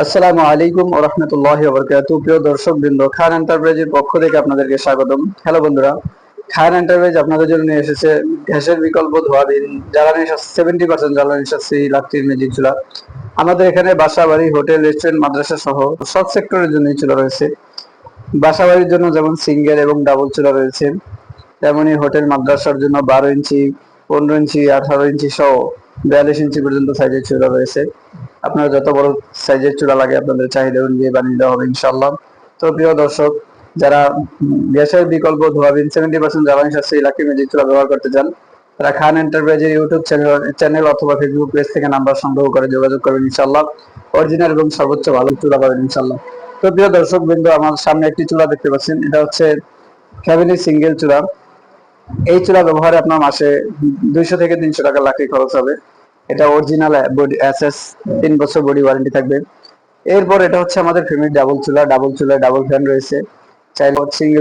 আসসালামু আলাইকুম ওয়া রাহমাতুল্লাহি ওয়া বারাকাতুহু। প্রিয় দর্শকবৃন্দ, খান এন্টারপ্রাইজের পক্ষ থেকে আপনাদেরকে স্বাগতম। হ্যালো বন্ধুরা, খান এন্টারপ্রাইজ আপনাদের জন্য নিয়ে এসেছে গ্যাসের বিকল্প ধোয়াবিহীন জ্বালানি 70% জ্বালানি সাশ্রয়ী ইলেকট্রিক ম্যাজিক চুলা। আমাদের এখানে বাসা বাড়ি, হোটেল, রেস্টুরেন্ট, মাদ্রাসা সহ সব সেক্টরের জন্য চুলা রয়েছে। বাসা বাড়ির জন্য যেমন সিঙ্গেল এবং ডাবল চুলা রয়েছে, তেমনি হোটেল মাদ্রাসার জন্য 12 ইঞ্চি, 15 ইঞ্চি, 18 ইঞ্চি সহ 42 ইঞ্চি পর্যন্ত সাইজের চুলা রয়েছে। আপনার যত বড় সাইজের চুলা লাগে আপনাদের চাহিদা অনুযায়ী বানিয়ে দেওয়া হবে ইনশাল্লাহ। তো প্রিয় দর্শক, যারা গ্যাসের বিকল্প ধোয়াবিন 70% জ্বালানি সাশ্রয়ী ইলেকট্রিক ম্যাজিক চুলা ব্যবহার করতে চান, তারা খান এন্টারপ্রাইজের ইউটিউব চ্যানেল অথবা ফেসবুক পেজ থেকে নাম্বার সংগ্রহ করে যোগাযোগ করবেন ইনশাল্লাহ। অরিজিনাল এবং সর্বোচ্চ ভালো চুলা পাবেন ইনশাল্লাহ। তো প্রিয় দর্শক বিন্দু, আমার সামনে একটি চুলা দেখতে পাচ্ছেন, এটা হচ্ছে ফ্যামিলি সিঙ্গেল চুলা। এই চুলা ব্যবহারে আপনার মাসে 200 থেকে 300 টাকা লাখি খরচ হবে। এটা অরিজিনাল বডি এসএস, 3 বছর বডি ওয়ারেন্টি থাকবে। এরপর এটা হচ্ছে আমাদের ফ্যামিলি ডাবল চুলা। ডাবল চুলায় ডাবল ফ্যান রয়েছে, চাইলে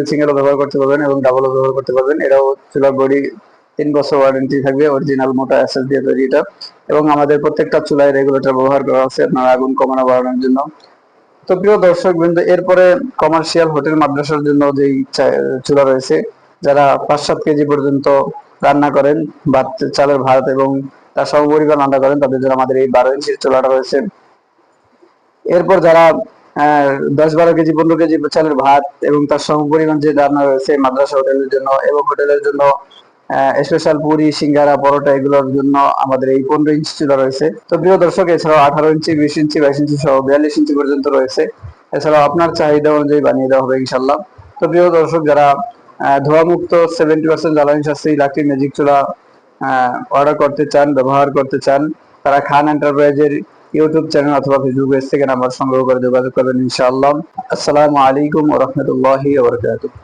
সিঙ্গেলও ব্যবহার করতে পারবেন এবং ডাবলও ব্যবহার করতে পারবেন। এটাও চুলার বডি 3 বছর ওয়ারেন্টি থাকবে, অরিজিনাল মোটা এসএস দিয়ে তৈরি এটা। এবং আমাদের প্রত্যেকটা চুলায় রেগুলেটর ব্যবহার করা আছে আপনার আগুন কমানো বাড়ানোর জন্য। তো প্রিয় দর্শক বিন্দু, এরপরে কমার্শিয়াল হোটেল মাদ্রাসার জন্য যেই চুলা রয়েছে, যারা 5-7 কেজি পর্যন্ত রান্না করেন, বা চালের ভাত এবং তার সমপরিমাণ রান্না করেন, তাদের জন্য আমাদের এই 12 ইঞ্চির চুলাটা রয়েছে। এরপর যারা 10-12 কেজি 15 কেজি চালের ভাত এবং তার সমপরিমাণ যে রান্না রয়েছে মাদ্রাসা হোটেলের জন্য এবং হোটেলের জন্য স্পেশাল পুরি, সিঙ্গারা, পরোটা এগুলোর জন্য আমাদের এই 15 ইঞ্চি চুলা রয়েছে। তো প্রিয় দর্শক, এছাড়াও 18 ইঞ্চি, 20 ইঞ্চি, 22 ইঞ্চি সহ 42 ইঞ্চি পর্যন্ত রয়েছে। এছাড়াও আপনার চাহিদা অনুযায়ী বানিয়ে দেওয়া হবে ইনশাল্লাহ। তো প্রিয় দর্শক, যারা ধোঁয়ামুক্ত 70% জ্বালানি সাশ্রয়ী ইলেকট্রিক ম্যাজিক চুলা অর্ডার করতে চান, ব্যবহার করতে চান, তারা খান এন্টারপ্রাইজের ইউটিউব চ্যানেল অথবা ফেসবুক পেজ থেকে নাম্বার সংগ্রহ করে যোগাযোগ করবেন ইনশাআল্লাহ। আসসালামু আলাইকুম ওয়া রাহমাতুল্লাহি ওয়া বারাকাতুহু।